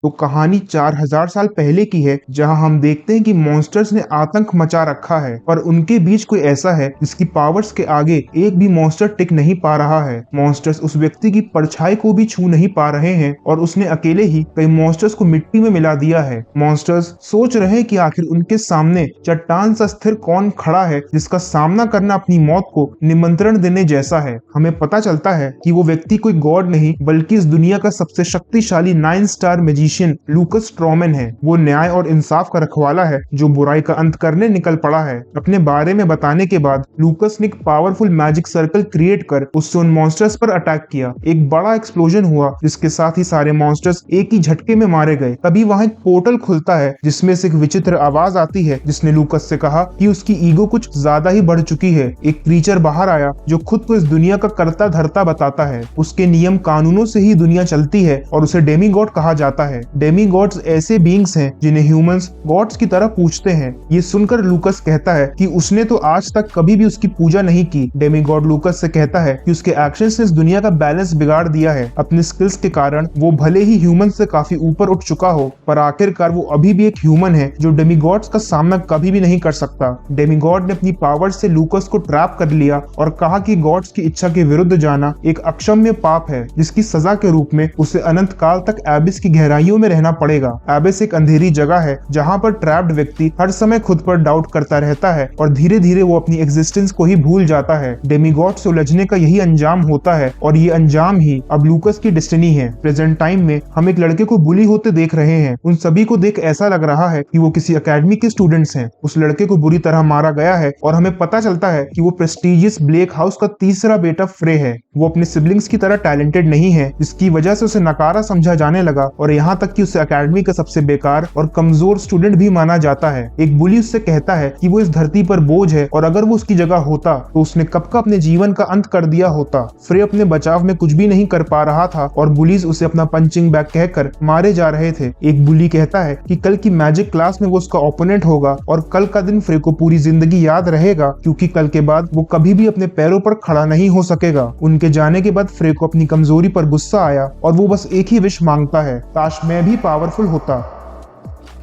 तो कहानी 4000 साल पहले की है, जहां हम देखते हैं कि मॉन्स्टर्स ने आतंक मचा रखा है, पर उनके बीच कोई ऐसा है जिसकी पावर्स के आगे एक भी मॉन्स्टर टिक नहीं पा रहा है। मॉन्स्टर्स उस व्यक्ति की परछाई को भी छू नहीं पा रहे हैं और उसने अकेले ही कई मॉन्स्टर्स को मिट्टी में मिला दिया है। मॉन्स्टर्स सोच रहे हैं कि आखिर उनके सामने चट्टान सा स्थिर कौन खड़ा है जिसका सामना करना अपनी मौत को निमंत्रण देने जैसा है। हमें पता चलता है कि वो व्यक्ति कोई गॉड नहीं बल्कि इस दुनिया का सबसे शक्तिशाली 9 स्टार मैजिशियन लूकस स्ट्रॉमैन है। वो न्याय और इंसाफ का रखवाला है जो बुराई का अंत करने निकल पड़ा है। अपने बारे में बताने के बाद लूकस ने एक पावरफुल मैजिक सर्कल क्रिएट कर उससे उन मॉन्स्टर्स पर अटैक किया। एक बड़ा एक्सप्लोजन हुआ जिसके साथ ही सारे मॉन्स्टर्स एक ही झटके में मारे गए। तभी वहां एक पोर्टल खुलता है जिसमें से एक विचित्र आवाज आती है जिसने लूकस से कहा कि उसकी ईगो कुछ ज्यादा ही बढ़ चुकी है। एक क्रीचर बाहर आया जो खुद को इस दुनिया का कर्ता धर्ता बताता है। उसके नियम कानूनों से ही दुनिया चलती है और उसे डेमीगॉड कहा जाता है। डेमीगॉड्स ऐसे बीइंग्स हैं जिन्हें ह्यूमंस गॉड्स की तरह पूजते हैं। ये सुनकर लूकस कहता है कि उसने तो आज तक कभी भी उसकी पूजा नहीं की। डेमीगॉड लूकस से कहता है कि उसके एक्शंस ने इस दुनिया का बैलेंस बिगाड़ दिया है। अपने स्किल्स के कारण वो भले ही ह्यूमन से काफी ऊपर उठ चुका हो, पर आखिरकार वो अभी भी एक ह्यूमन है जो डेमीगॉड्स का सामना कभी भी नहीं कर सकता। डेमीगॉड ने अपनी पावर से लूकस को ट्रैप कर लिया और कहा कि गॉड्स की इच्छा के विरुद्ध जाना एक अक्षम्य पाप है जिसकी सजा के रूप में उसे अनंत काल तक एबिस की गहराइयों में रहना पड़ेगा। एबिस एक अंधेरी जगह है जहां पर ट्रैप्ड व्यक्ति हर समय खुद पर डाउट करता रहता है और धीरे धीरे वो अपनी एग्जिस्टेंस को ही भूल जाता है। डेमीगॉड से उलझने का यही अंजाम होता है और ये अंजाम ही अब लूकस की डेस्टिनी है। प्रेजेंट टाइम में हम एक लड़के को बुली होते देख रहे हैं। उन सभी को देख ऐसा लग रहा है कि वो किसी अकेडमी के स्टूडेंट्स हैं। उस लड़के को बुरी तरह मारा गया है और हमें पता चलता है कि वो प्रेस्टिजियस ब्लेक हाउस का तीसरा बेटा फ्रे है। वो अपने सिबलिंग्स की तरह टैलेंटेड नहीं है जिसकी वजह से उसे नकारा समझा जाने लगा और यहाँ तक कि उसे अकेडमी का सबसे बेकार और कमजोर स्टूडेंट भी माना जाता है। एक बुली उससे कहता है कि वो इस धरती पर बोझ है और अगर वो उसकी जगह होता तो उसने कब का अपने जीवन का अंत कर दिया होता। फ्रे अपने बचाव में कुछ भी नहीं कर पा रहा था और बुलीज उसे अपना पंचिंग बैग कहकर मारे जा रहे थे। एक बुली कहता है कि कल की मैजिक क्लास में वो उसका ओपोनेंट होगा और कल का दिन फ्रे को पूरी जिंदगी याद रहेगा क्योंकि कल के बाद वो कभी भी अपने पैरों पर खड़ा नहीं हो सकेगा। उनके जाने के बाद फ्रे को अपनी कमजोरी पर गुस्सा आया और वो बस एक ही विश मांगता है, काश मैं भी पावरफुल होता।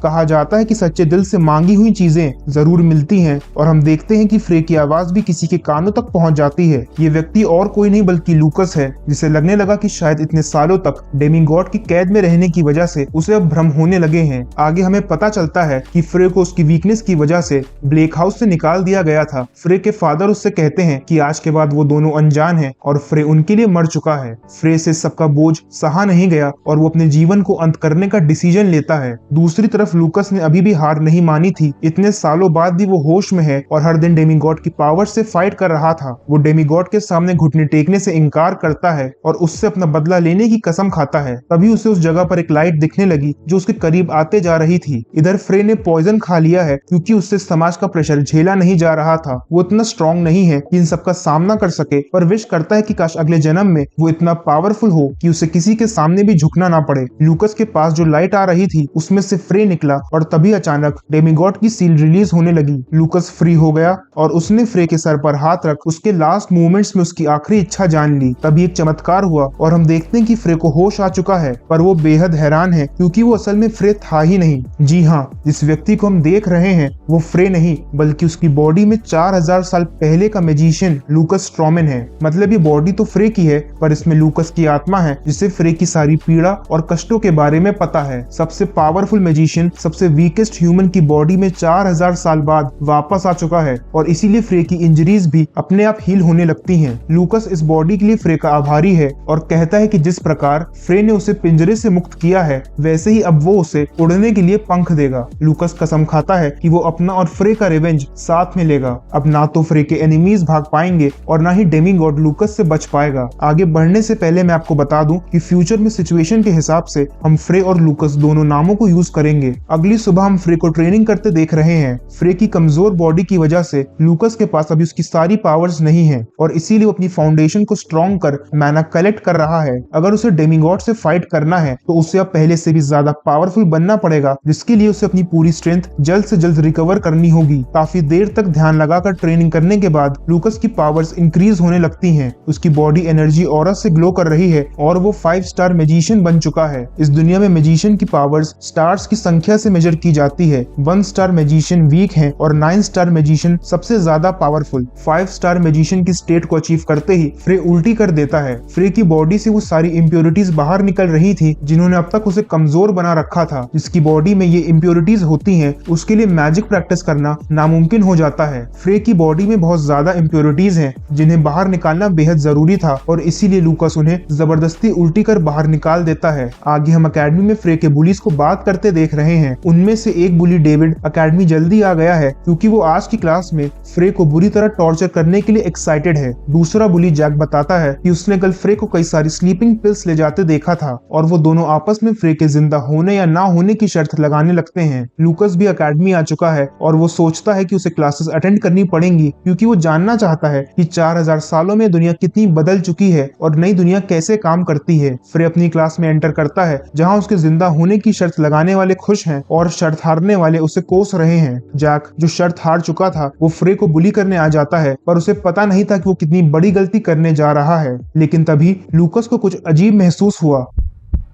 कहा जाता है कि सच्चे दिल से मांगी हुई चीजें जरूर मिलती हैं और हम देखते हैं कि फ्रे की आवाज भी किसी के कानों तक पहुंच जाती है। ये व्यक्ति और कोई नहीं बल्कि लूकस है जिसे लगने लगा कि शायद इतने सालों तक डेमीगॉड की कैद में रहने की वजह से उसे अब भ्रम होने लगे हैं। आगे हमें पता चलता है कि फ्रे को उसकी वीकनेस की वजह से ब्लेक हाउस से निकाल दिया गया था। फ्रे के फादर उससे कहते हैं कि आज के बाद वो दोनों अनजान हैं और फ्रे उनके लिए मर चुका है। फ्रे से सबका बोझ सहा नहीं गया और वो अपने जीवन को अंत करने का डिसीजन लेता है। दूसरी तरफ लूकस ने अभी भी हार नहीं मानी थी। इतने सालों बाद भी वो होश में है और हर दिन डेमीगॉड की पावर से फाइट कर रहा था। वो डेमीगॉड के सामने घुटने टेकने से इनकार करता है और उससे अपना बदला लेने की कसम खाता है। तभी उसे उस जगह पर एक लाइट दिखने लगी जो उसके करीब आते जा रही थी। इधर फ्रे ने पॉइजन खा लिया है क्योंकि उससे समाज का प्रेशर झेला नहीं जा रहा था। वो इतना स्ट्रॉन्ग नहीं है कि इन सबका सामना कर सके, पर विश करता है कि काश अगले जन्म में वो इतना पावरफुल हो कि उसे किसी के सामने भी झुकना ना पड़े। लूकस के पास जो लाइट आ रही थी उसमें से फ्रे निकला और तभी अचानक डेमीगॉड की सील रिलीज होने लगी। लूकस फ्री हो गया और उसने फ्रे के सर पर हाथ रख उसके लास्ट मोमेंट्स में उसकी आखिरी इच्छा जान ली। तभी एक चमत्कार हुआ और हम देखते हैं कि फ्रे को होश आ चुका है, पर वो बेहद हैरान है क्योंकि वो असल में फ्रे था ही नहीं। जी हाँ, जिस व्यक्ति को हम देख रहे हैं वो फ्रे नहीं बल्कि उसकी बॉडी में 4000 साल पहले का मैजिशियन लूकस स्ट्रॉमैन है। मतलब ये बॉडी तो फ्रे की है पर इसमें लूकस की आत्मा है जिसे फ्रे की सारी पीड़ा और कष्टों के बारे में पता है। सबसे पावरफुल मैजिशियन सबसे वीकेस्ट ह्यूमन की बॉडी में 4000 साल बाद वापस आ चुका है और इसीलिए फ्रे की इंजरीज भी अपने आप हील होने लगती हैं। लूकस इस बॉडी के लिए फ्रे का आभारी है और कहता है कि जिस प्रकार फ्रे ने उसे पिंजरे से मुक्त किया है वैसे ही अब वो उसे उड़ने के लिए पंख देगा। लूकस कसम खाता है कि वो अपना और फ्रे का रिवेंज साथ में लेगा। अब ना तो फ्रे के एनिमीज भाग पाएंगे और ना ही डेमीगॉड लूकस से बच पाएगा। आगे बढ़ने से पहले मैं आपको बता दूं कि फ्यूचर में सिचुएशन के हिसाब से हम फ्रे और लूकस दोनों नामों को यूज करेंगे। अगली सुबह हम फ्रे को ट्रेनिंग करते देख रहे हैं। फ्रे की कमजोर बॉडी की वजह से लूकस के पास अभी उसकी सारी पावर्स नहीं है और इसीलिए वो अपनी फाउंडेशन को स्ट्रॉन्ग कर मैना कलेक्ट कर रहा है। अगर उसे डेमिगॉड से फाइट करना है तो उसे अब पहले से भी ज्यादा पावरफुल बनना पड़ेगा, जिसके लिए उसे अपनी पूरी स्ट्रेंथ जल्द से जल्द रिकवर करनी होगी। काफी देर तक ध्यान लगाकर ट्रेनिंग करने के बाद लूकस की पावर्स इंक्रीज होने लगती हैं। उसकी बॉडी एनर्जी ऑरा से ग्लो कर रही है और वो 5 स्टार मैजिशियन बन चुका है। इस दुनिया में मैजिशियन की पावर्स स्टार्स की संख्या से मेजर की जाती है। 1 स्टार मैजिशियन वीक है और 9 स्टार मैजिशियन सबसे ज्यादा पावरफुल। 5 स्टार मैजिशियन की स्टेट को अचीव करते ही फ्रे उल्टी कर देता है। फ्रे की बॉडी से वो सारी इम्प्योरिटीज बाहर निकल रही थी जिन्होंने अब तक उसे कमजोर बना रखा था। जिसकी बॉडी में ये इम्प्योरिटीज होती हैं, उसके लिए मैजिक प्रैक्टिस करना नामुमकिन हो जाता है। फ्रे की बॉडी में बहुत ज्यादा इम्प्योरिटीज हैं जिन्हें बाहर निकालना बेहद जरूरी था और इसीलिए लूकस उन्हें जबरदस्ती उल्टी कर बाहर निकाल देता है। आगे हम अकेडमी में फ्रे के बुलीज को बात करते देख रहे हैं। उनमें से एक बुली डेविड अकेडमी जल्दी आ गया है क्योंकि वो आज की क्लास में फ्रे को बुरी तरह टॉर्चर करने के लिए एक्साइटेड है। दूसरा बुली जैक बताता है कि उसने कल फ्रे को कई सारी स्लीपिंग पिल्स ले जाते देखा था और वो दोनों आपस में फ्रे के जिंदा होने या ना होने की शर्त लगाने लगते हैं। लूकस भी अकेडमी आ चुका है और वो सोचता है कि उसे क्लासेस अटेंड करनी पड़ेंगी क्योंकि वो जानना चाहता है कि 4000 सालों में दुनिया कितनी बदल चुकी है और नई दुनिया कैसे काम करती है। फ्रे अपनी क्लास में एंटर करता है जहाँ उसके जिंदा होने की शर्त लगाने वाले खुश हैं और शर्त हारने वाले उसे कोस रहे हैं। जैक जो शर्त हार चुका था वो फ्रे को बुली करने आ जाता है पर उसे पता नहीं था कि वो कितनी बड़ी गलती करने जा रहा है। लेकिन तभी लूकस को कुछ अजीब महसूस हुआ।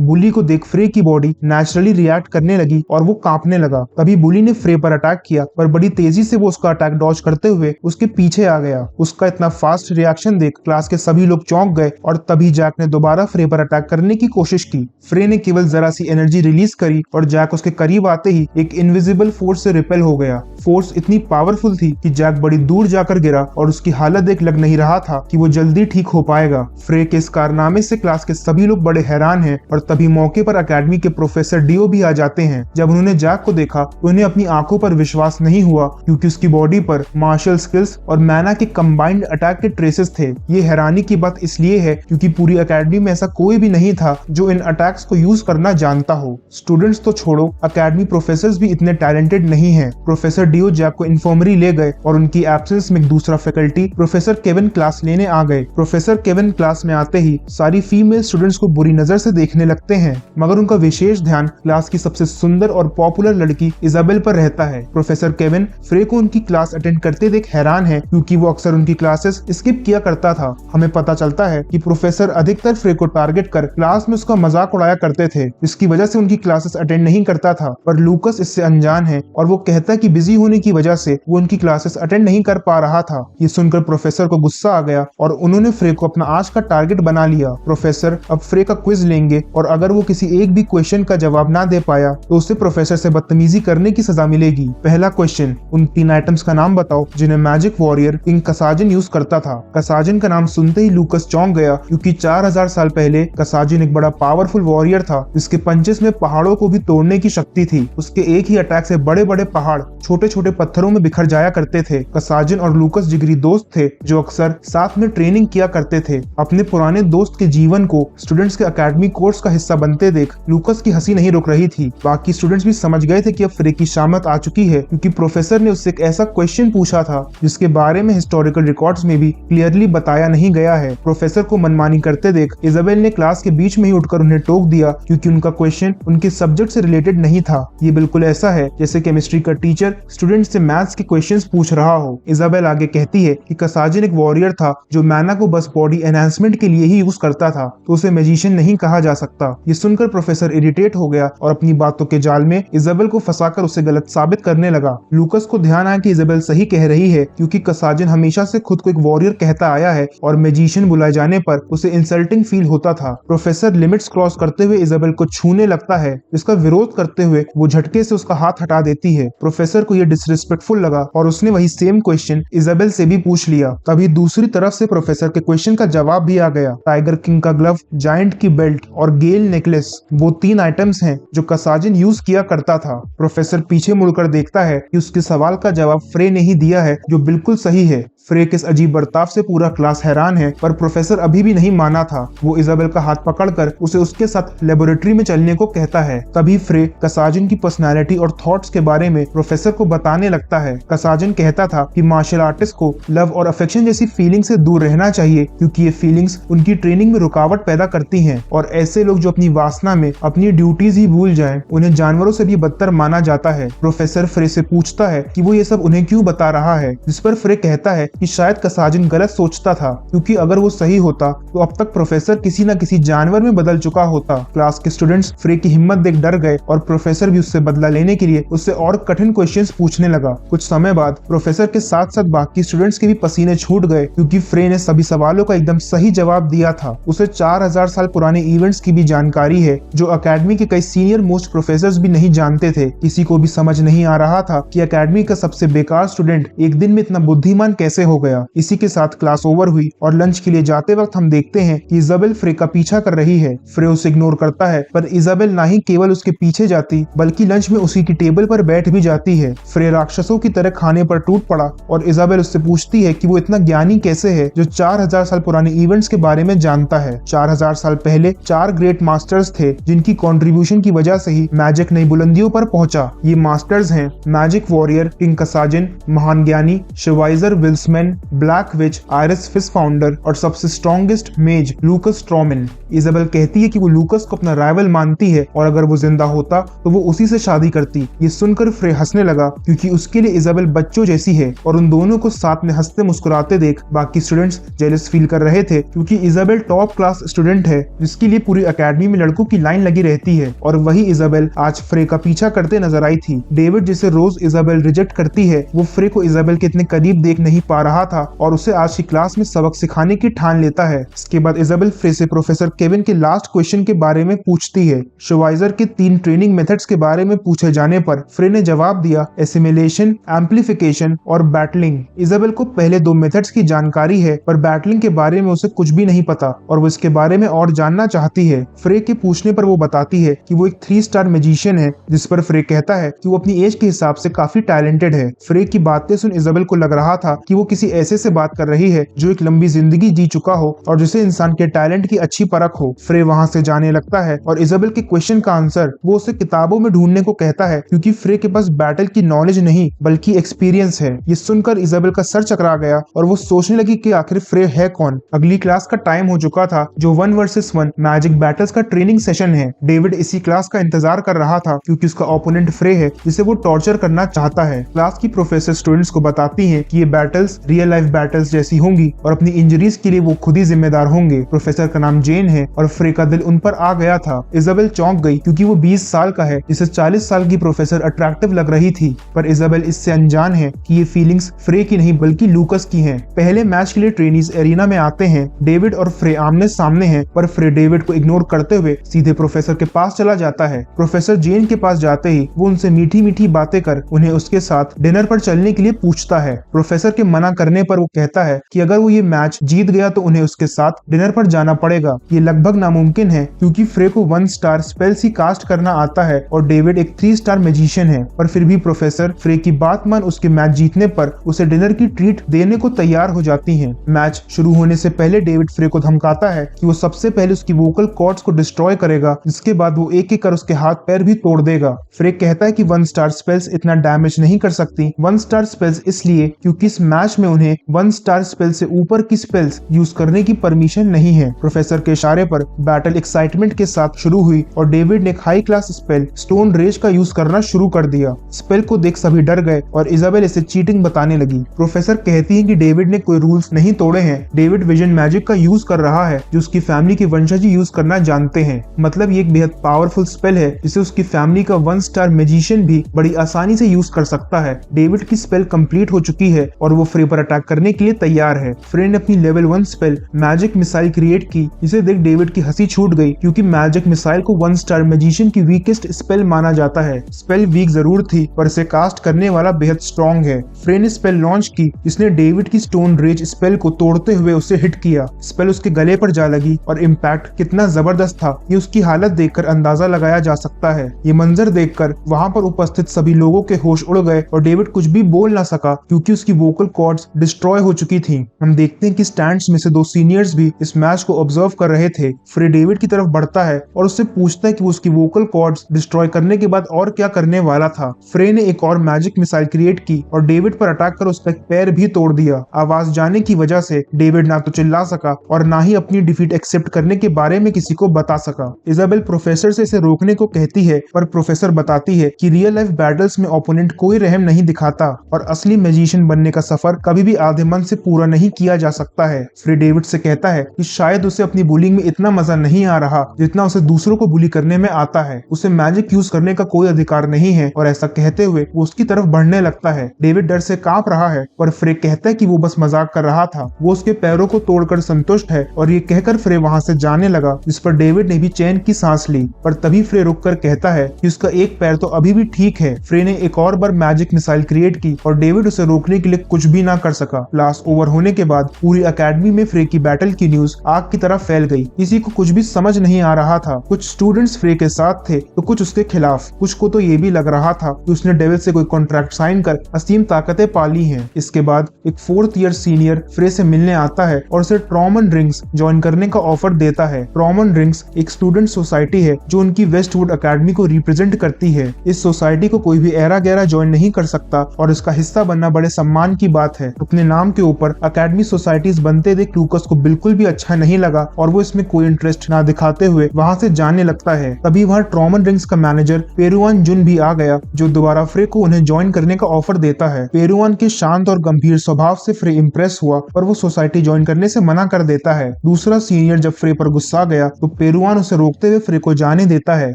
बुली को देख फ्रे की बॉडी नेचुरली रिएक्ट करने लगी और वो कांपने लगा। तभी बुली ने फ्रे पर अटैक किया पर बड़ी तेजी से वो उसका अटैक डॉज करते हुए उसके पीछे आ गया। उसका इतना फास्ट रिएक्शन देख क्लास के सभी लोग चौंक गए और तभी जैक ने दोबारा फ्रे पर अटैक करने की कोशिश की। फ्रे ने केवल जरा सी एनर्जी रिलीज करी और जैक उसके करीब आते ही एक इनविजिबल फोर्स से रिपेल हो गया। फोर्स इतनी पावरफुल थी कि जैक बड़ी दूर जाकर गिरा और उसकी हालत देख लग नहीं रहा था कि वो जल्दी ठीक हो पाएगा। फ्रे के इस कारनामे से क्लास के सभी लोग बड़े हैरान हैं और तभी मौके पर अकेडमी के प्रोफेसर डियो भी आ जाते हैं। जब उन्होंने जैक को देखा तो उन्हें अपनी आंखों पर विश्वास नहीं हुआ क्योंकि उसकी बॉडी पर मार्शल स्किल्स और मैना के कंबाइंड अटैक के ट्रेसेस थे। ये हैरानी की बात इसलिए है क्योंकि पूरी अकेडमी में ऐसा कोई भी नहीं था जो इन अटैक्स को यूज करना जानता हो। स्टूडेंट्स तो छोड़ो, अकेडमी प्रोफेसर्स भी इतने टैलेंटेड नहीं है। प्रोफेसर डियो जैक को इन्फर्मरी ले गए और उनकी एब्सेंस में एक दूसरा फैकल्टी प्रोफेसर केविन क्लास लेने आ गए। प्रोफेसर केविन क्लास में आते ही सारी फीमेल स्टूडेंट्स को बुरी नजर से देखने लगते हैं मगर उनका विशेष ध्यान क्लास की सबसे सुंदर और पॉपुलर लड़की इजाबेल पर रहता है। प्रोफेसर केविन फ्रे को उनकी क्लास अटेंड करते देख हैरान है क्योंकि वो अक्सर उनकी क्लासेस स्किप किया करता था। हमें पता चलता है कि प्रोफेसर अधिकतर फ्रे को टारगेट कर क्लास में उसका मजाक उड़ाया करते थे, जिसकी वजह से उनकी क्लासेस अटेंड नहीं करता था। पर लूकस इससे अनजान है और वो कहता है कि बिजी होने की वजह से वो उनकी क्लासेस अटेंड नहीं कर पा रहा था। ये सुनकर प्रोफेसर को गुस्सा आ गया और उन्होंने फ्रे को अपना आज का टारगेट बना लिया। प्रोफेसर अब फ्रे का क्विज लेंगे और अगर वो किसी एक भी क्वेश्चन का जवाब ना दे पाया तो उसे प्रोफेसर से बदतमीजी करने की सजा मिलेगी। पहला क्वेश्चन, उन 3 आइटम्स का नाम बताओ जिन्हें मैजिक वॉरियर किंग कसाजिन यूज करता था। कसाजिन का नाम सुनते ही लूकस चौंक गया क्योंकि 4000 साल पहले कसाजिन एक बड़ा पावरफुल वॉरियर था जिसके पंचेस में पहाड़ों को भी तोड़ने की शक्ति थी। उसके एक ही अटैक से बड़े बड़े पहाड़ छोटे छोटे पत्थरों में बिखर जाया करते थे। कसाजिन और लूकस जिगरी दोस्त थे जो अक्सर साथ में ट्रेनिंग किया करते थे। अपने पुराने दोस्त के जीवन को स्टूडेंट्स के अकेडमी कोर्स का हिस्सा बनते देख लूकस की हंसी नहीं रुक रही थी। बाकी स्टूडेंट्स भी समझ गए थे कि अब फ्रे की शामत आ चुकी है क्योंकि प्रोफेसर ने उससे एक ऐसा क्वेश्चन पूछा था जिसके बारे में हिस्टोरिकल रिकॉर्ड्स में भी क्लियरली बताया नहीं गया है। प्रोफेसर को मनमानी करते देख इजाबेल ने क्लास के बीच में ही उठकर उन्हें टोक दिया क्योंकि उनका क्वेश्चन उनके सब्जेक्ट से रिलेटेड नहीं था। ये बिल्कुल ऐसा है जैसे केमिस्ट्री का टीचर स्टूडेंट से मैथ्स के क्वेश्चंस पूछ रहा हो। इजाबेल आगे कहती है कि कसाजिन एक वॉरियर था जो मैना को बस बॉडी एनहांसमेंट के लिए ही यूज करता था, तो उसे मैजिशियन नहीं कहा जा सकता। ये सुनकर प्रोफेसर इरिटेट हो गया और अपनी बातों के जाल में इजाबेल को फंसाकर उसे गलत साबित करने लगा। लूकस को ध्यान आया कि इजाबेल सही कह रही है क्योंकि कसाजिन हमेशा से खुद को एक वॉरियर कहता आया है और मैजिशियन बुलाए जाने पर उसे इंसल्टिंग फील होता था। प्रोफेसर लिमिट्स क्रॉस करते हुए इजाबेल को छूने लगता है, जिसका विरोध करते हुए वो झटके से उसका हाथ हटा देती है। प्रोफेसर को यह डिसरिस्पेक्टफुल लगा और उसने वही सेम क्वेश्चन इजाबेल से भी पूछ लिया। तभी दूसरी तरफ से प्रोफेसर के क्वेश्चन का जवाब भी आ गया। टाइगर किंग का ग्लव, जायंट की बेल्ट और गेल नेकलेस वो 3 आइटम्स हैं जो कसाजिन यूज किया करता था। प्रोफेसर पीछे मुड़कर देखता है कि उसके सवाल का जवाब फ्रे ने ही दिया है जो बिल्कुल सही है। फ्रे के इस अजीब बर्ताव से पूरा क्लास हैरान है, पर प्रोफेसर अभी भी नहीं माना था। वो इजाबेल का हाथ पकड़कर उसे उसके साथ लेबोरेटरी में चलने को कहता है। तभी फ्रे कसाजिन की पर्सनालिटी और थॉट्स के बारे में प्रोफेसर को बताने लगता है। कसाजिन कहता था कि मार्शल आर्टिस्ट को लव और अफेक्शन जैसी फीलिंग से दूर रहना चाहिए, क्योंकि ये फीलिंग्स उनकी ट्रेनिंग में रुकावट पैदा करती हैं, और ऐसे लोग जो अपनी वासना में अपनी ड्यूटीज ही भूल जाएं, उन्हें जानवरों से भी बदतर माना जाता है। प्रोफेसर फ्रे से पूछता है कि वो ये सब उन्हें क्यों बता रहा है, जिस पर फ्रे कहता है कि शायद कसाजिन गलत सोचता था, क्योंकि अगर वो सही होता तो अब तक प्रोफेसर किसी न किसी जानवर में बदल चुका होता। क्लास के स्टूडेंट्स फ्रे की हिम्मत देख डर गए और प्रोफेसर भी उससे बदला लेने के लिए उससे और कठिन क्वेश्चंस पूछने लगा। कुछ समय बाद प्रोफेसर के साथ साथ बाकी स्टूडेंट्स के भी पसीने छूट गए, क्योंकि फ्रे ने सभी सवालों का एकदम सही जवाब दिया था। उसे 4000 साल पुराने इवेंट्स की भी जानकारी है, जो अकेडमी के कई सीनियर मोस्ट प्रोफेसर्स भी नहीं जानते थे। किसी को भी समझ नहीं आ रहा था कि अकेडमी का सबसे बेकार स्टूडेंट एक दिन में इतना बुद्धिमान कैसे हो गया। इसी के साथ क्लास ओवर हुई और लंच के लिए जाते वक्त हम देखते हैं कि इजाबेल फ्रे का पीछा कर रही है। फ्रे उसे इग्नोर करता है, पर इजाबेल ना ही केवल उसके पीछे जाती बल्कि लंच में उसी की टेबल पर बैठ भी जाती है। फ्रे राक्षसों की तरह खाने पर टूट पड़ा और इजाबेल उससे पूछती है कि वो इतना ज्ञानी कैसे है जो 4000 साल पुराने इवेंट्स के बारे में जानता है। 4000 साल पहले 4 ग्रेट मास्टर्स थे, जिनकी कंट्रीब्यूशन की वजह से ही मैजिक नई बुलंदियों पर पहुंचा। ये मास्टर्स हैं मैजिक वॉरियर किंग कसाजिन, महान ज्ञानी शिवाइजर विल्समैन, ब्लैक विच आयरिस फिश फाउंडर और सबसे स्ट्रॉन्गेस्ट मेज लूकस स्ट्रॉमिन। इजाबेल कहती है कि वो लूकस को अपना राइवल मानती है और अगर वो जिंदा होता तो वो उसी से शादी करती। ये सुनकर फ्रे हंसने लगा, क्योंकि उसके लिए इजाबेल बच्चों जैसी है, और उन दोनों को साथ में हंसते मुस्कुराते देख बाकी स्टूडेंट्स जेलस फील कर रहे थे, क्योंकि इजाबेल टॉप क्लास स्टूडेंट है जिसके लिए पूरी अकेडमी में लड़कों की लाइन लगी रहती है। और वही इजाबेल आज फ्रे का पीछा करते नजर आई थी। डेविड, जिसे रोज इजाबेल रिजेक्ट करती है, वो फ्रे को इजाबेल के इतने करीब देख नहीं पा रहा था और उसे आज की क्लास में सबक सिखाने की ठान लेता है। इसके बाद इजाबेल फ्रे से प्रोफेसर केविन के लास्ट क्वेश्चन के बारे में पूछती है। शिवाइजर के 3 ट्रेनिंग मेथड्स के बारे में पूछे जाने पर फ्रे ने जवाब दिया, एसिमिलेशन, एम्प्लीफिकेशन और बैटलिंग। इजाबेल को पहले 2 मेथड्स की जानकारी है, पर बैटलिंग के बारे में उसे कुछ भी नहीं पता और वो इसके बारे में और जानना चाहती है। फ्रे के पूछने पर वो बताती है कि वो एक 3 स्टार मैजिशियन है, जिस पर फ्रे कहता है कि वो अपनी एज के हिसाब से काफी टैलेंटेड है। फ्रे की बातें सुन इजाबेल को लग रहा था कि वो किसी ऐसे से बात कर रही है जो एक लंबी जिंदगी जी चुका हो और जिसे इंसान के टैलेंट की अच्छी परख हो। फ्रे वहां से जाने लगता है और इजाबेल के क्वेश्चन का आंसर वो उसे किताबों में ढूंढने को कहता है, क्योंकि फ्रे के पास बैटल की नॉलेज नहीं बल्कि एक्सपीरियंस है। ये सुनकर इजाबेल का सर चकरा गया और वो सोचने लगी कि आखिर फ्रे है कौन। अगली क्लास का टाइम हो चुका था, जो 1 वर्सेस 1 मैजिक बैटल्स का ट्रेनिंग सेशन है। डेविड इसी क्लास का इंतजार कर रहा था, क्योंकि उसका ओपोनेंट फ्रे है जिसे वो टॉर्चर करना चाहता है। क्लास की प्रोफेसर स्टूडेंट्स को बताती है कि ये बैटल्स रियल लाइफ बैटल्स जैसी होंगी और अपनी इंजरीज के लिए वो खुद ही जिम्मेदार होंगे। प्रोफेसर का नाम जेन है और फ्रे का दिल उन पर आ गया था। इजाबेल चौंक गई, क्योंकि वो 20 साल का है, जिसे 40 साल की प्रोफेसर अट्रैक्टिव लग रही थी, पर इजाबेल इससे अनजान है कि ये फीलिंग्स फ्रे की नहीं बल्कि लूकस की हैं। पहले मैच के लिए ट्रेनीज एरिना में आते हैं। डेविड और फ्रे आमने सामने हैं, पर फ्रे डेविड को इग्नोर करते हुए सीधे प्रोफेसर के पास चला जाता है। प्रोफेसर जेन के पास जाते ही वो उनसे मीठी मीठी बातें कर उन्हें उसके साथ डिनर पर चलने के लिए पूछता है। प्रोफेसर के मना करने पर वो कहता है कि अगर वो ये मैच जीत गया तो उन्हें उसके साथ डिनर पर जाना पड़ेगा। ये लगभग नामुमकिन है, क्योंकि फ्रे को 1 स्टार स्पेल्स ही कास्ट करना आता है और डेविड एक 3 स्टार मैजिशियन है। पर फिर भी प्रोफेसर फ्रे की बात मान उसके मैच जीतने पर उसे डिनर की ट्रीट देने को तैयार हो जाती हैं। मैच शुरू होने से पहले डेविड फ्रे को धमकाता है कि वो सबसे पहले उसकी वोकल कॉर्ड्स को डिस्ट्रॉय करेगा, जिसके बाद वो एक एक कर उसके हाथ पैर भी तोड़ देगा। फ्रे कहता है कि 1 स्टार स्पेल्स इतना डैमेज नहीं कर सकती। 1 स्टार स्पेल्स इसलिए क्योंकि इस मैच में उन्हें 1 स्टार स्पेल से ऊपर की स्पेल्स यूज करने की परमिशन नहीं है। प्रोफेसर के इशारे पर बैटल एक्साइटमेंट के साथ शुरू हुई और डेविड ने एक हाई क्लास स्पेल स्टोन रेज का यूज करना शुरू कर दिया। स्पेल को देख सभी डर गए और इजाबेल इसे चीटिंग बताने लगी। प्रोफेसर कहती है कि डेविड ने कोई रूल्स नहीं तोड़े हैं। डेविड विजन मैजिक का यूज कर रहा है, जो उसकी फैमिली के वंशज यूज करना जानते हैं। मतलब ये एक बेहद पावरफुल स्पेल है, जिसे उसकी फैमिली का 1 स्टार मैजिशियन भी बड़ी आसानी से यूज कर सकता है। डेविड की स्पेल कंप्लीट हो चुकी है और वो फ्रे पर अटैक करने के लिए तैयार है। फ्रे ने अपनी level 1 spell magic missile create की, जिसे देख डेविड की हंसी छूट गई, क्योंकि मैजिक मिसाइल को 1 स्टार मैजिशियन की वीकेस्ट स्पेल माना जाता है। स्पेल वीक जरूर थी, पर इसे कास्ट करने वाला बेहद स्ट्रॉन्ग है। फ्रे ने स्पेल लॉन्च की, जिसने डेविड की स्टोन रेज स्पेल को तोड़ते हुए उसे हिट किया। स्पेल उसके गले पर जा लगी और इम्पैक्ट कितना जबरदस्त था ये उसकी हालत देखकर अंदाजा लगाया जा सकता है। ये मंजर देखकर वहां पर उपस्थित सभी लोगों के होश उड़ गए और डेविड कुछ भी बोल ना सका, क्योंकि उसकी वोकल कॉर्ड्स कॉर्ड्स डिस्ट्रॉय हो चुकी थी। हम देखते हैं कि स्टैंड्स में से 2 सीनियर्स भी इस मैच को ऑब्जर्व कर रहे थे। फ्रे डेविड की तरफ बढ़ता है और उससे पूछता है कि वो उसकी वोकल कॉर्ड्स डिस्ट्रॉय करने के बाद और क्या करने वाला था। फ्रे ने एक और मैजिक मिसाइल क्रिएट की और डेविड पर अटैक कर उसका एक पैर भी तोड़ दिया। आवाज जाने की वजह से डेविड ना तो चिल्ला सका और ना ही अपनी डिफीट एक्सेप्ट करने के बारे में किसी को बता सका। इजाबेल प्रोफेसर से इसे रोकने को कहती है, पर प्रोफेसर बताती है कि रियल लाइफ बैटल्स में ओपोनेंट कोई रहम नहीं दिखाता और असली मैजिशियन बनने का सफर कभी भी आधे मन से पूरा नहीं किया जा सकता है। फ्रे डेविड से कहता है कि शायद उसे अपनी बुलिंग में इतना मजा नहीं आ रहा जितना उसे दूसरों को बुली करने में आता है। उसे मैजिक यूज करने का कोई अधिकार नहीं है और ऐसा कहते हुए वो उसकी तरफ बढ़ने लगता है। डेविड डर से कांप रहा है पर फ्रे कहता है कि वो बस मजाक कर रहा था। वो उसके पैरों को तोड़कर संतुष्ट है और ये कहकर फ्रे वहां से जाने लगा, जिस पर डेविड ने भी चैन की सांस ली। पर तभी फ्रे रुककर कहता है कि उसका एक पैर तो अभी भी ठीक है। फ्रे ने एक और बार मैजिक मिसाइल क्रिएट की और डेविड उसे रोकने के लिए कुछ भी ना कर सका। लास्ट ओवर होने के बाद पूरी अकेडमी में फ्रे की बैटल की न्यूज आग की तरह फैल गई। किसी को कुछ भी समझ नहीं आ रहा था। कुछ स्टूडेंट्स फ्रे के साथ थे तो कुछ उसके खिलाफ। कुछ को तो ये भी लग रहा था कि उसने डेविल से कोई कॉन्ट्रैक्ट साइन कर असीम ताकतें पाली हैं। इसके बाद एक 4th ईयर सीनियर फ्रे से मिलने आता है और उसे ट्रॉमन रिंग्स ज्वाइन करने का ऑफर देता है। ट्रॉमन रिंग्स एक स्टूडेंट सोसाइटी है जो उनकी वेस्टवुड अकेडमी को रिप्रेजेंट करती है। इस सोसाइटी को कोई भी ऐरा गैरा ज्वाइन नहीं कर सकता और इसका हिस्सा बनना बड़े सम्मान की बात है। अपने नाम के ऊपर अकेडमी सोसाइटीज बनते देख लूकस को बिल्कुल भी अच्छा नहीं लगा और वो इसमें कोई इंटरेस्ट ना दिखाते हुए वहां से जाने लगता है। तभी वहां ट्रॉमन रिंग्स का मैनेजर पेरुआन जुन भी आ गया, जो दोबारा फ्रे को उन्हें ज्वाइन करने का ऑफर देता है। पेरुआन के शांत और गंभीर स्वभाव से फ्रे इम्प्रेस हुआ पर वो सोसाइटी ज्वाइन करने से मना कर देता है। दूसरा सीनियर जब फ्रे पर गुस्सा गया तो पेरुआन उसे रोकते हुए फ्रे को जाने देता है,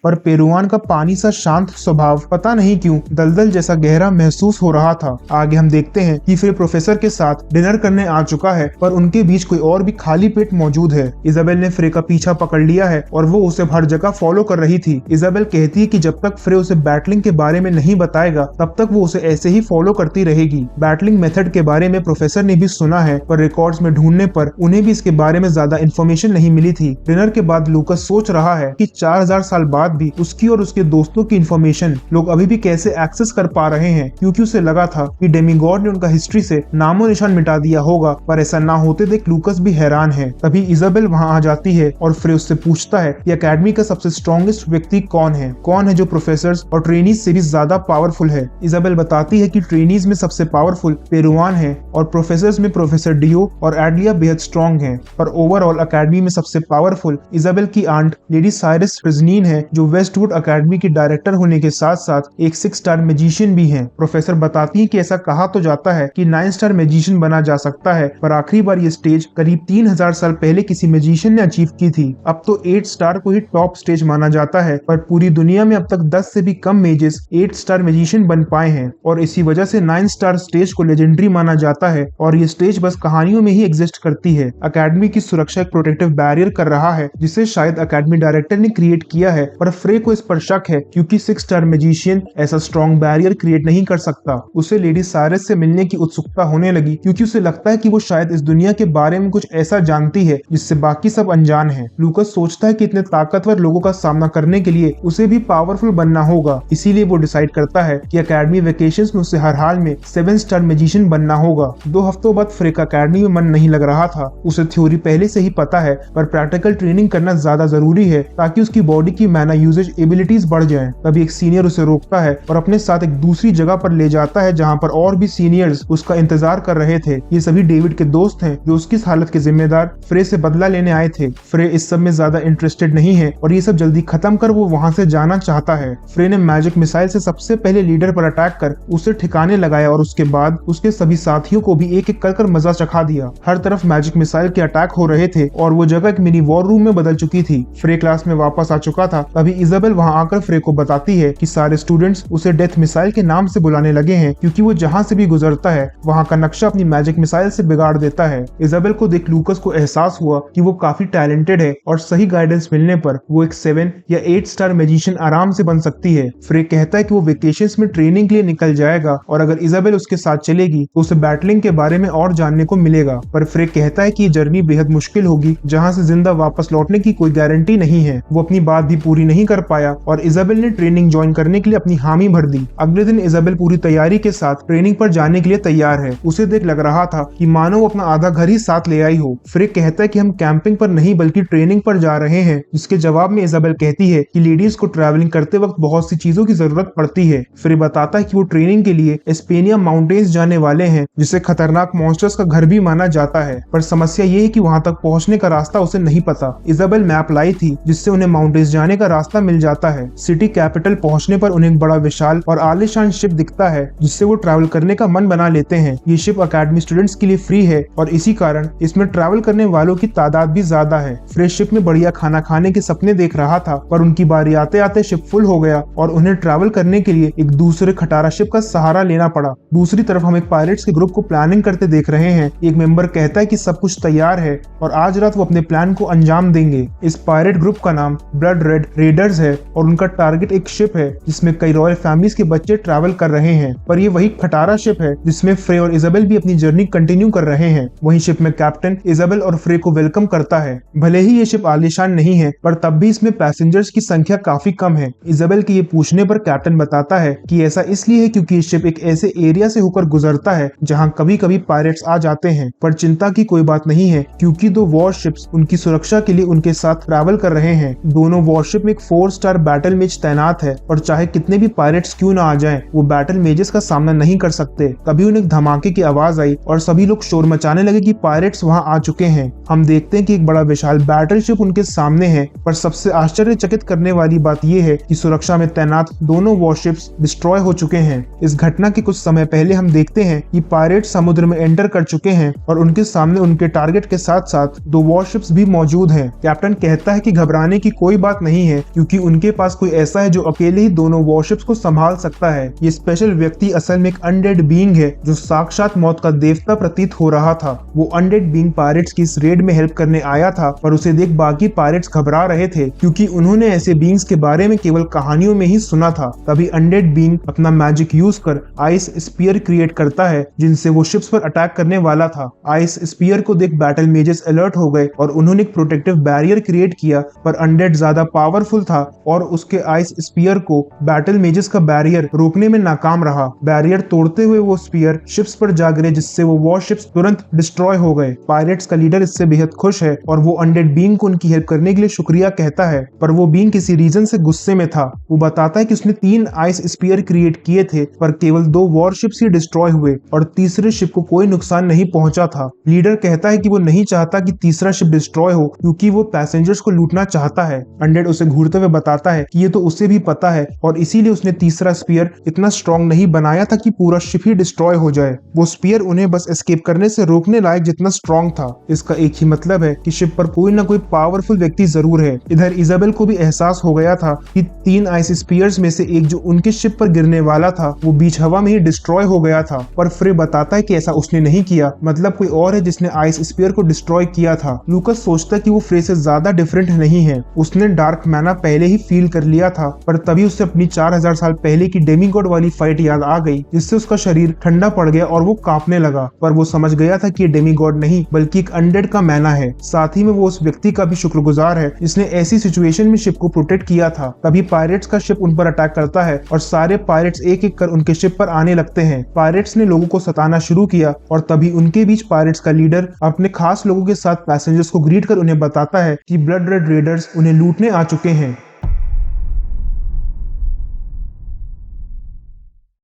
पर पेरुआन का पानी सा शांत स्वभाव पता नहीं क्यों दलदल जैसा गहरा महसूस हो रहा था। आगे हम देखते हैं कि फ्रे प्रोफेसर के साथ डिनर करने आ चुका है, पर उनके बीच कोई और भी खाली पेट मौजूद है। इजाबेल ने फ्रे का पीछा पकड़ लिया है और वो उसे हर जगह फॉलो कर रही थी। इजाबेल कहती है कि जब तक फ्रे उसे बैटलिंग के बारे में नहीं बताएगा तब तक वो उसे ऐसे ही फॉलो करती रहेगी। बैटलिंग मेथड के बारे में प्रोफेसर ने भी सुना है, पर रिकॉर्ड्स में ढूंढने पर उन्हें भी इसके बारे में ज्यादा इन्फॉर्मेशन नहीं मिली थी। डिनर के बाद लूकस सोच रहा है कि 4000 साल बाद भी उसकी और उसके दोस्तों की इन्फॉर्मेशन लोग अभी भी कैसे एक्सेस कर पा रहे हैं, क्योंकि उसे लगा था कि डेमीगॉड ने उनका हिस्ट्री से नामो निशान मिटा दिया होगा, पर ऐसा ना होते देख लूकस भी हैरान है। तभी इजाबेल वहां आ जाती है और फ्रे उससे पूछता है कि अकेडमी का सबसे स्ट्रॉन्गेस्ट व्यक्ति कौन है जो प्रोफेसर्स और ट्रेनीज से भी ज्यादा पावरफुल है। इजाबेल बताती है कि ट्रेनीज में सबसे पावरफुल पेरुआन है और प्रोफेसर्स में प्रोफेसर डियो और एडलिया बेहद स्ट्रॉन्ग है, पर ओवरऑल अकेडमी में सबसे पावरफुल इजाबेल की आंट लेडी साइरस ट्रेजनीन है, जो वेस्टवुड अकेडमी की डायरेक्टर होने के साथ साथ एक 6 स्टार मैजिशियन भी है। प्रोफेसर बताती है कि ऐसा कहा तो जाता है कि 9 स्टार मैजिशियन बना जा सकता है, पर आखिरी बार ये स्टेज करीब 3000 साल पहले किसी मैजिशियन ने अचीव की थी। अब तो 8 स्टार को ही टॉप स्टेज माना जाता है, पर पूरी दुनिया में अब तक 10 से भी कम मेजेस 8 स्टार मैजिशियन बन पाए हैं और इसी वजह से 9 स्टार स्टेज को लेजेंडरी माना जाता है और ये स्टेज बस कहानियों में ही एग्जिस्ट करती है। अकेडमी की सुरक्षा एक प्रोटेक्टिव बैरियर कर रहा है जिसे शायद अकेडमी डायरेक्टर ने क्रिएट किया है, पर फ्रे को इस पर शक है क्योंकि 6 स्टार मैजिशियन ऐसा स्ट्रॉन्ग बैरियर क्रिएट नहीं कर सकता। उसे लेडी साइरस से मिलने की उत्सुकता होने लगी क्योंकि उसे लगता है कि वो शायद इस दुनिया के बारे में कुछ ऐसा जानती है जिससे बाकी सब अनजान है। लूकस सोचता है कि इतने ताकतवर लोगों का सामना करने के लिए उसे भी पावरफुल बनना होगा, इसीलिए वो डिसाइड करता है कि अकेडमी वेकेशंस में उसे हर हाल में 7 स्टार मैजिशियन बनना होगा। 2 हफ्तों बाद फ्रे का अकेडमी में मन नहीं लग रहा था। उसे थ्योरी पहले से ही पता है, पर प्रैक्टिकल ट्रेनिंग करना ज्यादा जरूरी है ताकि उसकी बॉडी की मैना यूजेज एबिलिटीज बढ़ जाएं। तभी एक सीनियर उसे रोकता है और अपने साथ एक दूसरी जगह पर ले जाता है जहां पर और भी सीनियर्स उसका इंतजार कर रहे थे। ये सभी डेविड के दोस्त हैं जो उसकी हालत के जिम्मेदार फ्रे से बदला लेने आए थे। फ्रे इस सब में ज्यादा इंटरेस्टेड नहीं है और ये सब जल्दी खत्म कर वो वहां से जाना चाहता है। फ्रे ने मैजिक मिसाइल से सबसे पहले लीडर पर अटैक कर उसे ठिकाने लगाया और उसके बाद उसके सभी साथियों को भी एक एक कर मजा चखा दिया। हर तरफ मैजिक मिसाइल के अटैक हो रहे थे और वो जगह एक मिनी वॉर रूम में बदल चुकी थी। फ्रे क्लास में वापस आ चुका था। तभी इजाबेल वहां आकर फ्रे को बताती है कि सारे स्टूडेंट्स उसे डेथ मिसाइल के नाम से बुलाने लगे हैं क्योंकि वो जहां से भी गुजरता है वहां का नक्शा अपनी मैजिक मिसाइल से बिगाड़ देता है। इजाबेल को देख लूकस को एहसास हुआ कि वो काफी टैलेंटेड है और सही गाइडेंस मिलने पर वो एक 7 या 8 स्टार मैजिशियन आराम से बन सकती है। फ्रे कहता है कि वो वेकेशंस में ट्रेनिंग के लिए निकल जाएगा और अगर इजाबेल उसके साथ चलेगी तो उसे बैटलिंग के बारे में और जानने को मिलेगा, पर फ्रे कहता है कि ये जर्नी बेहद मुश्किल होगी जहां से जिंदा वापस लौटने की कोई गारंटी नहीं है। वो अपनी बात भी पूरी नहीं कर पाया और इजाबेल ने ट्रेनिंग ज्वाइन करने के लिए अपनी हामी भर दी। अगले दिन इजाबेल पूरी तैयारी के साथ ट्रेनिंग पर जाने के लिए तैयार है। उसे देख लग रहा था कि मानो वो अपना आधा घर ही साथ ले आई हो। फ्रे कहता है कि हम कैंपिंग पर नहीं बल्कि ट्रेनिंग पर जा रहे हैं, जिसके जवाब में इजाबेल कहती है कि लेडीज को ट्रैवलिंग करते वक्त बहुत सी चीजों की जरूरत पड़ती है। फ्रे बताता है कि वो ट्रेनिंग के लिए एस्पेनिया माउंटेन्स जाने वाले हैं, जिसे खतरनाक मॉन्स्टर्स का घर भी माना जाता है। पर समस्या ये है कि वहां तक पहुंचने का रास्ता उसे नहीं पता। इजाबेल मैप लाई थी, जिससे उन्हें माउंटेन्स जाने का रास्ता मिल जाता है। सिटी कैपिटल पहुंचने पर उन्हें एक बड़ा विशाल और आलीशान शिप दिखता है, जिससे वो ट्रैवल करने का मन बना लेते हैं। ये शिप अकेडमी स्टूडेंट्स के लिए फ्री है और इसी कारण इसमें ट्रैवल करने वालों की तादाद भी ज्यादा है। फ्रेश शिप में बढ़िया खाना खाने के सपने देख रहा था, पर उनकी बारी आते आते शिप फुल हो गया और उन्हें ट्रैवल करने के लिए एक दूसरे खटारा शिप का सहारा लेना पड़ा। दूसरी तरफ हम एक पायरेट्स के ग्रुप को प्लानिंग करते देख रहे हैं। एक मेंबर कहता है कि सब कुछ तैयार है और आज रात वो अपने प्लान को अंजाम देंगे। इस पायरेट ग्रुप का नाम ब्लड रेड रेडर्स है और उनका टारगेट एक शिप है जिसमें कई रॉयल फैमिलीज के बच्चे ट्रैवल कर रहे हैं। पर ये वही खटारा शिप है जिसमें फ्रे और इजाबेल भी अपनी जर्नी कंटिन्यू कर रहे हैं। वहीं शिप में कैप्टन इजाबेल और फ्रे को वेलकम करता है। भले ही ये शिप आलीशान नहीं है, पर तब भी इसमें पैसेंजर्स की संख्या काफी कम है। इजाबेल के ये पूछने पर कैप्टन बताता है कि ऐसा इसलिए है क्योंकि ये शिप एक ऐसे एरिया से होकर गुजरता है जहां कभी कभी पायरेट्स आ जाते हैं। पर चिंता की कोई बात नहीं है, क्योंकि दो वॉरशिप्स उनकी सुरक्षा के लिए उनके साथ ट्रैवल कर रहे हैं। दोनों वॉरशिप में एक 4 स्टार बैटल मेज तैनात है और चाहे कितने भी पायरेट्स क्यों ना आ जाएं, वो बैटल मेजेस का सामना नहीं कर सकते। तभी उन्हें धमाके की आवाज आई और सभी लोग शोर मचाने लगे कि पायरेट्स वहां आ चुके हैं। हम देखते हैं कि एक बड़ा विशाल बैटल शिप उनके सामने है, पर सबसे आश्चर्यचकित करने वाली बात यह है कि सुरक्षा में तैनात दोनों वॉरशिप्स डिस्ट्रॉय हो चुके हैं। इस घटना के कुछ समय पहले हम देखते हैं कि पायरेट्स समुद्र में एंटर कर चुके हैं और उनके सामने उनके टारगेट के साथ साथ 2 वॉरशिप्स भी मौजूद हैं। कैप्टन कहता है कि घबराने की कोई बात नहीं है, क्योंकि उनके पास कोई ऐसा है जो अकेले ही दोनों वॉरशिप्स को संभाल सकता है। ये स्पेशल व्यक्ति असल में एक अनडेड बीइंग है जो साक्षात मौत का देवता प्रतीत हो रहा था। वो अनडेड बीइंग पायरेट्स की इस रेड में हेल्प करने आया था, पर उसे देख बाकी पायरेट्स घबरा रहे थे, क्योंकि उन्होंने ऐसे बीइंग्स के बारे में केवल कहानियों में ही सुना था। तभी अनडेड बीइंग अपना मैजिक यूज कर आइस स्पीयर क्रिएट करता है, जिनसे वो शिप्स पर अटैक करने वाला था। आइस स्पीयर को देख बैटल मेजेस अलर्ट हो गए और उन्होंने एक प्रोटेक्टिव बैरियर क्रिएट किया, पर अनडेड ज्यादा पावरफुल था और उसके आइस स्पीयर को बैटल मेजेस का बैरियर रोकने में नाकाम रहा। बैरियर तोड़ते हुए वो स्पीयर शिप्स पर जा गिरे, जिससे वो वॉरशिप्स तुरंत डिस्ट्रॉय हो गए। पायरेट्स का लीडर इससे बेहद खुश है और वो अनडेड बीइंग को उनकी हेल्प करने के लिए शुक्रिया कहता है, पर वो बीइंग किसी रीजन से गुस्से में था। वो बताता है कि उसने 3 आइस स्पीयर क्रिएट किए थे, पर केवल 2 वॉरशिप्स ही डिस्ट्रॉय हुए और तीसरे शिप को कोई नुकसान नहीं पहुंचा था। लीडर कहता है कि वो नहीं चाहता कि तीसरा शिप डिस्ट्रॉय हो, क्योंकि वो पैसेंजर्स को लूटना चाहता है। अनडेड उसे घूरते हुए बताता है कि ये तो उसे भी पता है और इसीलिए उसने तीसरा स्पीयर इतना स्ट्रॉन्ग नहीं बनाया था कि पूरा शिप ही डिस्ट्रॉय हो जाए। वो स्पीयर उन्हें बस एस्केप करने से रोकने लायक जितना स्ट्रॉन्ग था। इसका एक ही मतलब है कि शिप पर कोई ना कोई पावरफुल व्यक्ति जरूर है। इधर इजाबेल को भी एहसास हो गया था कि 3 आइस स्पीयर्स में से एक जो उनके शिप पर गिरने वाला था वो बीच हवा में ही डिस्ट्रॉय हो गया था, पर फ्रे बताता है कि ऐसा उसने नहीं किया, मतलब कोई और है जिसने आइस स्पीयर को डिस्ट्रॉय किया था। लूकस सोचता है कि वो फ्रे से ज्यादा डिफरेंट नहीं है, उसने डार्क मैना पहले ही फील कर लिया था, पर तभी उससे अपनी 4000 साल पहले की डेमीगॉड वाली फाइट याद आ गई, जिससे उसका शरीर ठंडा पड़ गया और वो कांपने लगा। पर वो समझ गया था कि ये डेमीगॉड नहीं बल्कि एक अनडेड का मैना है। साथ ही में वो उस व्यक्ति का भी शुक्रगुजार है जिसने ऐसी सिचुएशन में शिप को प्रोटेक्ट किया था। तभी पायरेट्स का शिप उन पर अटैक करता है और सारे पायरेट्स एक एक कर उनके शिप पर आने लगते हैं। पायरेट्स ने लोगों को सताना शुरू किया और तभी उनके बीच पायरेट्स का लीडर अपने खास लोगों के साथ पैसेंजर्स को ग्रीट कर उन्हें बताता है कि ब्लड रेड रेडर्स उन्हें लूटने आ चुके हैं।